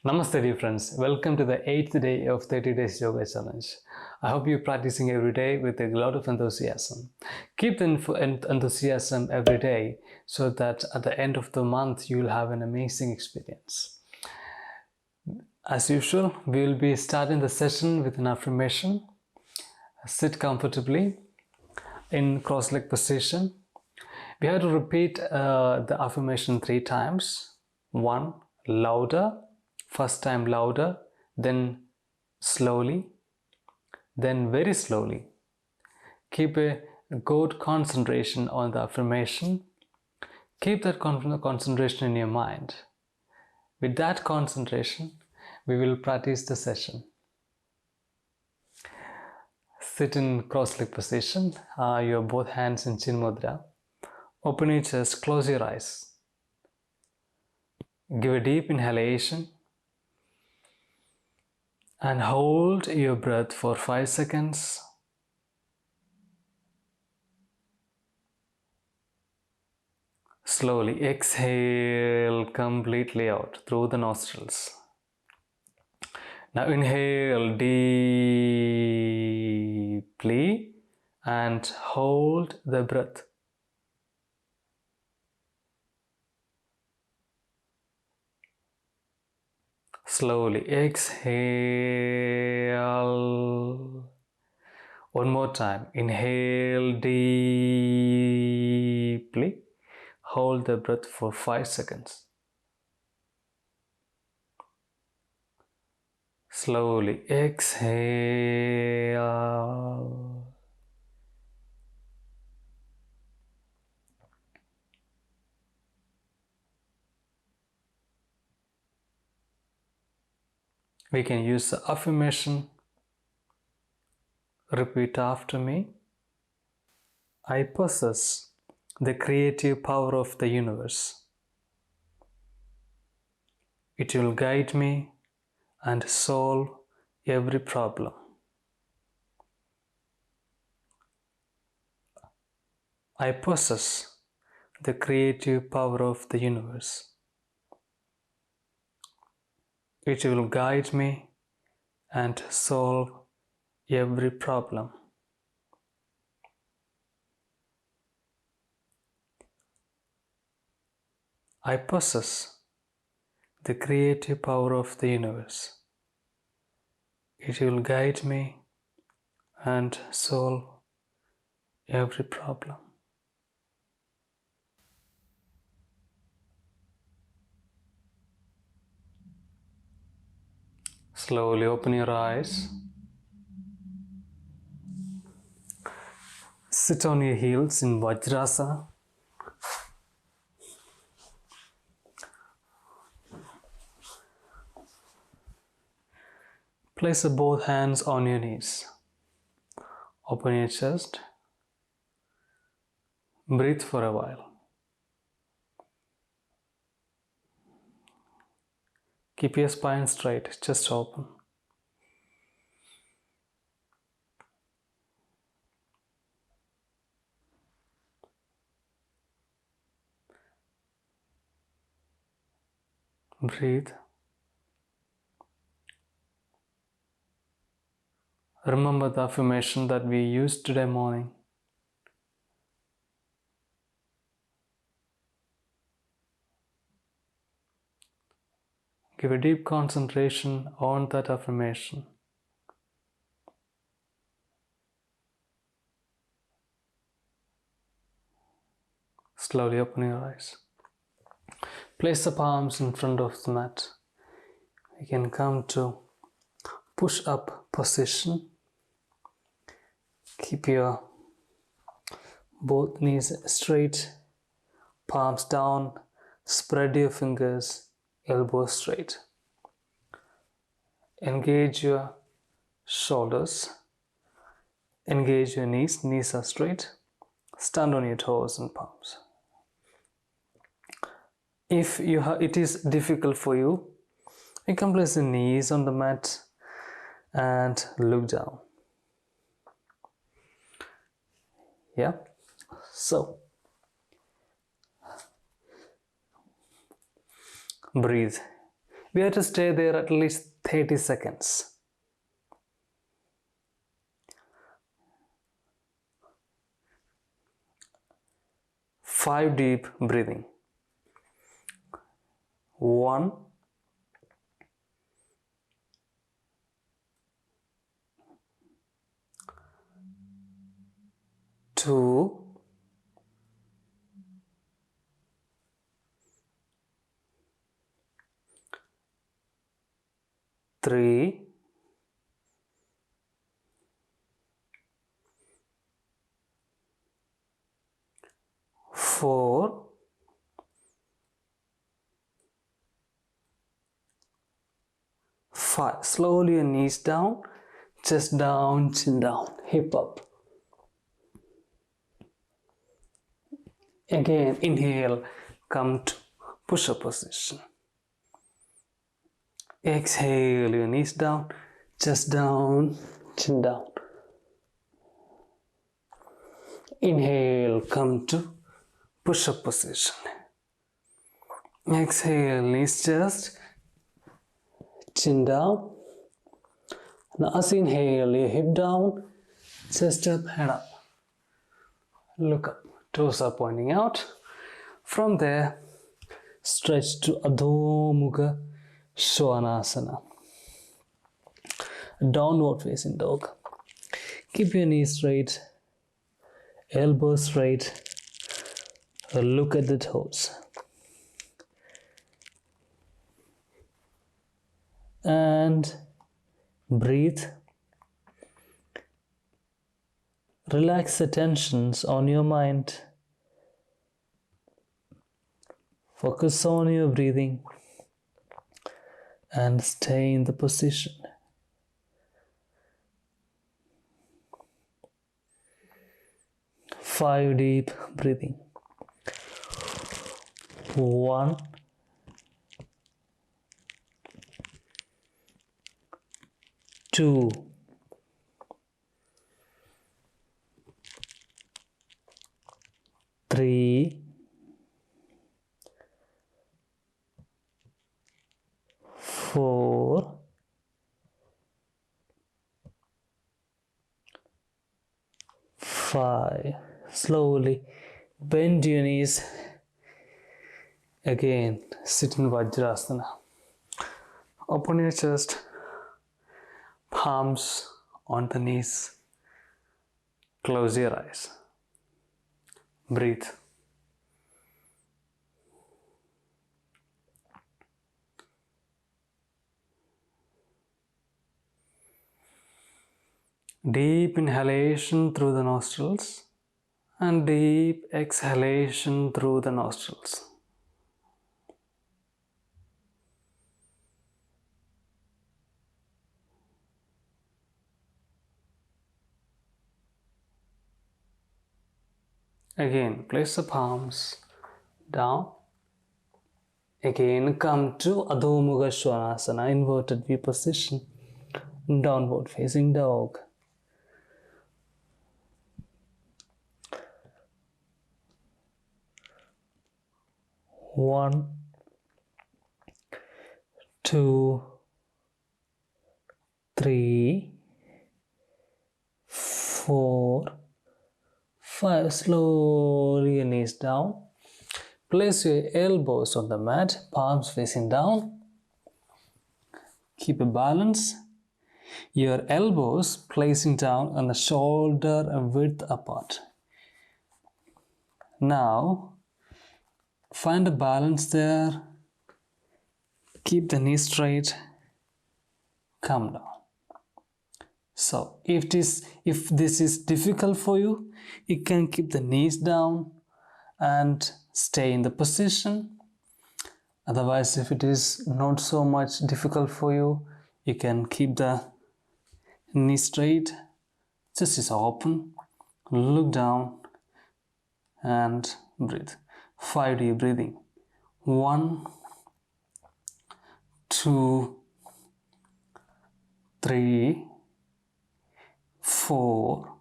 Namaste dear friends, welcome to the 8th day of 30 days yoga challenge. I hope you're practicing every day with a lot of enthusiasm. Keep the enthusiasm every day so that at the end of the month you'll have an amazing experience. As usual, we will be starting the session with an affirmation. Sit comfortably in cross-leg position. We have to repeat the affirmation 3 times. 1, louder. First time louder, then slowly, then very slowly. Keep a good concentration on the affirmation. Keep that concentration in your mind. With that concentration, we will practice the session. Sit in cross-leg position. Your both hands in Chin Mudra. Open your chest, close your eyes. Give a deep inhalation. And hold your breath for 5 seconds. Slowly exhale completely out through the nostrils. Now inhale deeply and hold the breath. Slowly exhale. One more time. Inhale deeply. Hold the breath for 5 seconds. Slowly exhale. We can use the affirmation. Repeat after me. I possess the creative power of the universe. It will guide me and solve every problem. I possess the creative power of the universe. It will guide me and solve every problem. I possess the creative power of the universe. It will guide me and solve every problem. Slowly open your eyes. Sit on your heels in Vajrasana. Place both hands on your knees. Open your chest. Breathe for a while. Keep your spine straight, chest open. Breathe. Remember the affirmation that we used today morning. Give a deep concentration on that affirmation. Slowly open your eyes. Place the palms in front of the mat. You can come to push-up position. Keep your both knees straight, palms down, spread your fingers, elbows straight. Engage your shoulders, engage your knees are straight, stand on your toes and palms. If it is difficult for you, you can place the knees on the mat and look down. Yeah, so breathe. We have to stay there at least 30 seconds. Five deep breathing. 1, 2, 3, 4, 5. Slowly your knees down, chest down, chin down, hip up. Again, inhale, come to push-up position. Exhale, your knees down, chest down, chin down. Inhale, come to push-up position. Exhale, knees, chest, chin down. Now as inhale, your hip down, chest up, head up. Look up, toes are pointing out. From there, stretch to Adho Mukha Svanasana. Downward facing dog. Keep your knees straight, elbows straight. Look at the toes. And breathe. Relax the tensions on your mind. Focus on your breathing and stay in the position. Five deep breathing. 1, 2, 3, 4, 5. Slowly bend your knees. Again, sit in Vajrasana. Open your chest, palms on the knees. Close your eyes. Breathe. Deep inhalation through the nostrils and deep exhalation through the nostrils. Again, place the palms down. Again, come to Adho Mukha Svanasana, inverted V position, downward facing dog. One, 2, 3, 4, 5. Slowly your knees down. Place your elbows on the mat, palms facing down. Keep a balance. Your elbows placing down on the shoulder width apart. Now, find a balance there. Keep the knees straight. Come down. So, if this is difficult for you, you can keep the knees down and stay in the position. Otherwise, if it is not so much difficult for you, you can keep the knees straight, chest is open, look down and breathe. 5 deep breathing. 1, 2, 3, 4,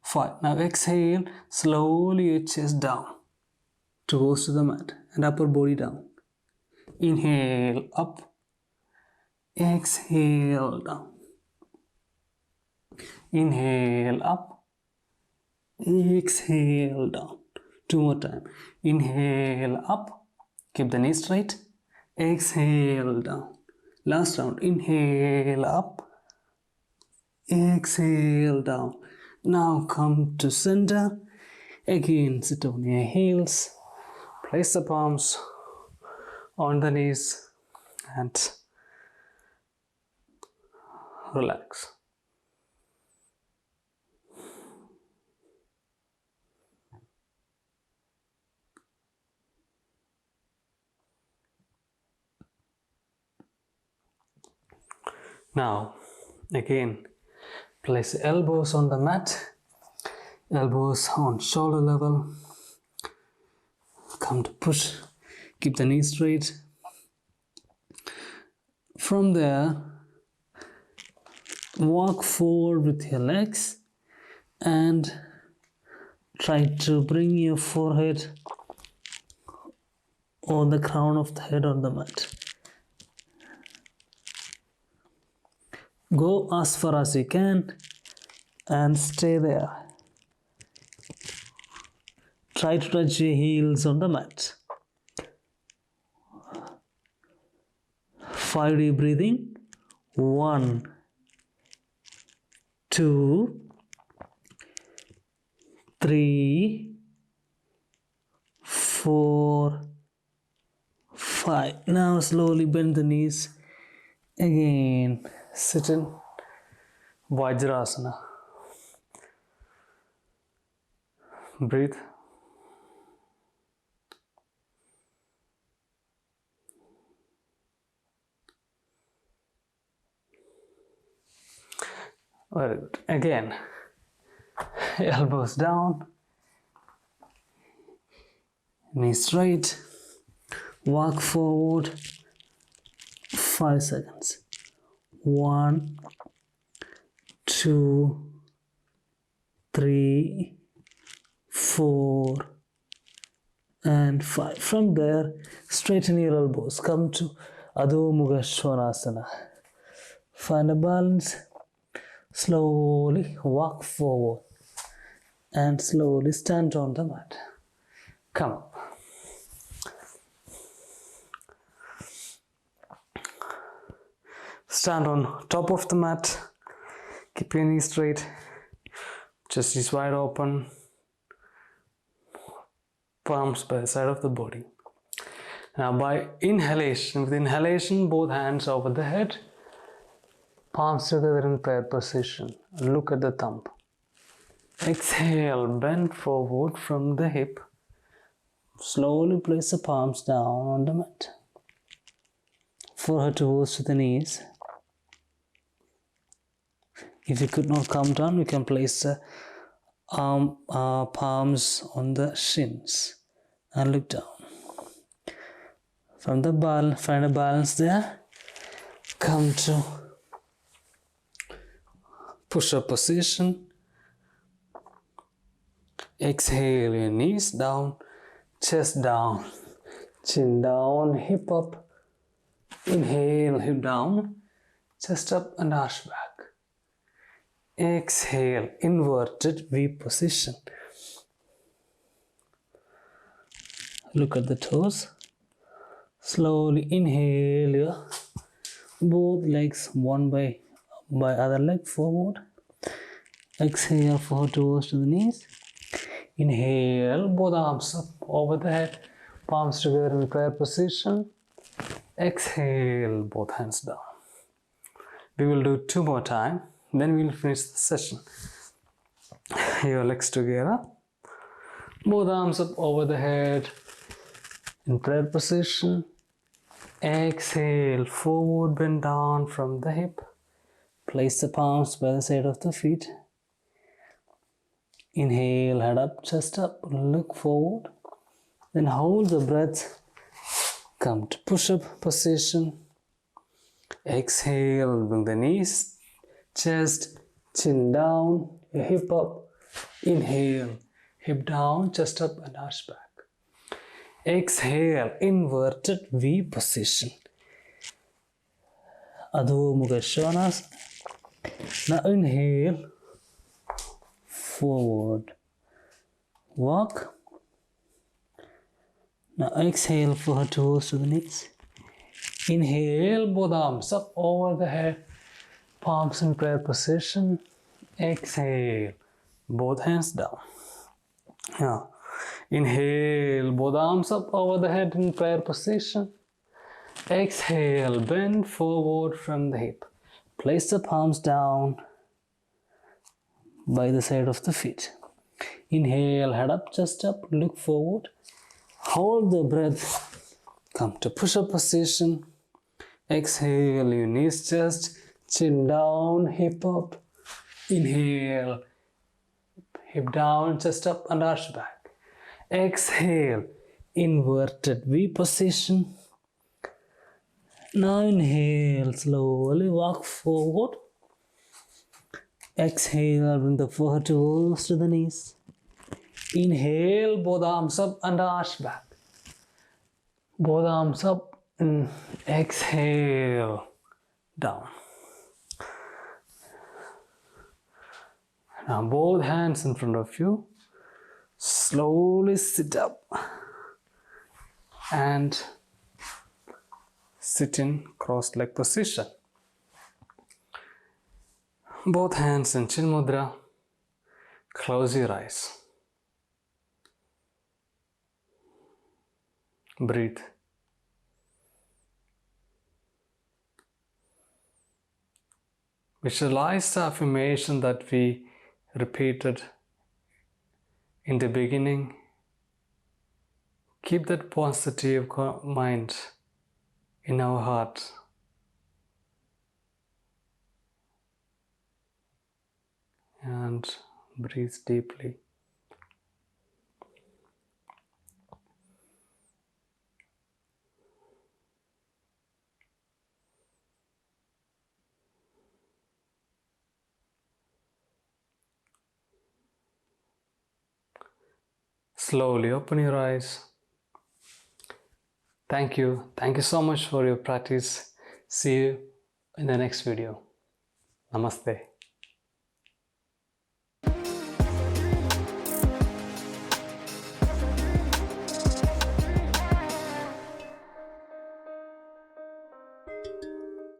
5. Now exhale, slowly your chest down towards the mat and upper body down. Inhale up, Exhale down. Inhale up. Exhale down. 2 more times. Inhale up. Keep the knees straight. Exhale down. Last round. Inhale up. Exhale down. Now come to center. Again, sit on your heels. Place the palms on the knees and relax. Now, again, place elbows on the mat, elbows on shoulder level. Come to push, keep the knees straight. From there, walk forward with your legs and try to bring your forehead on the crown of the head on the mat. Go as far as you can and stay there. Try to touch your heels on the mat. 5 deep breathing. 1, 2, 3, 4, 5. Now slowly bend the knees. Again, sit in Vajrasana. Breathe. Very good. Again, elbows down, knees straight, walk forward 5 seconds. 1, 2, 3, 4, and 5. From there, straighten your elbows. Come to Adho Mukha Svanasana. Find a balance. Slowly walk forward and slowly stand on the mat. Come up. Stand on top of the mat. Keep your knees straight. Chest is wide open. Palms by the side of the body. Now by inhalation, with inhalation, both hands over the head. Palms together in prayer position. Look at the thumb. Exhale, bend forward from the hip. Slowly place the palms down on the mat. Forehead towards the knees. If you could not come down, you can place the palms on the shins and look down. From the balance, find a balance there. Come to push-up position. Exhale, your knees down, chest down, chin down, hip up. Inhale, hip down, chest up and arch back. Exhale, inverted V position. Look at the toes. Slowly inhale your both legs one by other leg forward. Exhale, forward towards the knees. Inhale, both arms up over the head, palms together in prayer position. Exhale, both hands down. We will do 2 more times, then we will finish the session. Your legs together, both arms up over the head in prayer position. Exhale, forward bend down from the hip. Place the palms by the side of the feet. Inhale, head up, chest up, look forward. Then hold the breath. Come to push-up position. Exhale, bring the knees, chest, chin down, your hip up. Inhale, hip down, chest up and arch back. Exhale, inverted V position. Adho Mukha Svanasana. Now inhale, forward, walk. Now exhale, forward toes to the knees. Inhale, both arms up over the head, palms in prayer position. Exhale, both hands down. Now, inhale, both arms up over the head in prayer position. Exhale, bend forward from the hip. Place the palms down by the side of the feet. Inhale, head up, chest up, look forward. Hold the breath. Come to push-up position. Exhale, your knees, chest, chin down, hip up. Inhale, hip down, chest up, and arch back. Exhale, inverted V position. Now inhale, slowly walk forward. Exhale, bring the forehead toes to the knees. Inhale, both arms up and arch back. Both arms up and exhale, down. Now both hands in front of you. Slowly sit up and sit in crossed leg position. Both hands in Chin Mudra. Close your eyes. Breathe. Visualize the affirmation that we repeated in the beginning. Keep that positive mind in our heart. And breathe deeply. Slowly open your eyes. Thank you. Thank you so much for your practice. See you in the next video. Namaste.